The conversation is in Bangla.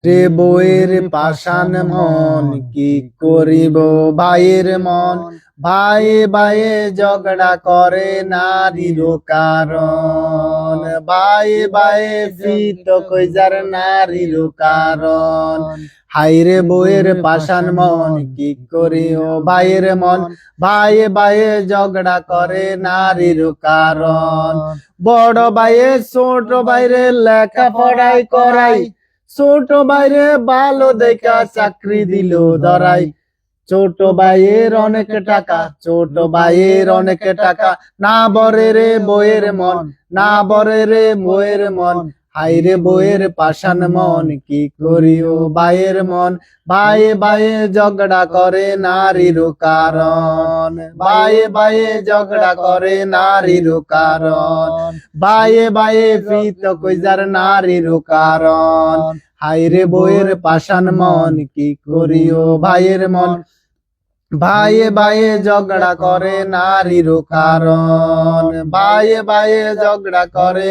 রে বউয়ের পাষাণ মন কি করিব ভাইয়ের মন, ভাইয়ে ভাইয়ে ঝগড়া করে নারীর কারণ, ভাইয়ে ভাইয়ে ফিত কইজার নারীর কারণ। হাইরে বউয়ের পাষাণ মন কি করিও ভাইয়ের মন, ভাইয়ে ভাইয়ে ঝগড়া করে নারীর কারণ। বড় ভাইয়ে ছোট ভাইরে লেখা পড়াই করাই, ছোট ভাইরে ভালো দেখা চাকরি দিল ধরাই। ছোট ভাইয়ের অনেক টাকা, ছোট ভাইয়ের অনেক টাকা, না বরে রে বইয়ের মন, না বরে রে বইয়ের মন। হাইরে বইয়ের পাষাণ মন কি করিও ভাইয়ের মন, ভাইয়ে ভাইয়ে ঝগড়া করে নারীর কারণ, ভাইয়ে ভাইয়ে ঝগড়া করে নারীর কারণ, ভাইয়ে ভাইয়ে ফিত কইজার নারীর কারণ। হাইরে বইয়ের পাষাণ মন কি করিও ভাইয়ের মন, ভাইয়ে ভাইয়ে ঝগড়া করে নারীর কারণ, ভাইয়ে ভাইয়ে ঝগড়া করে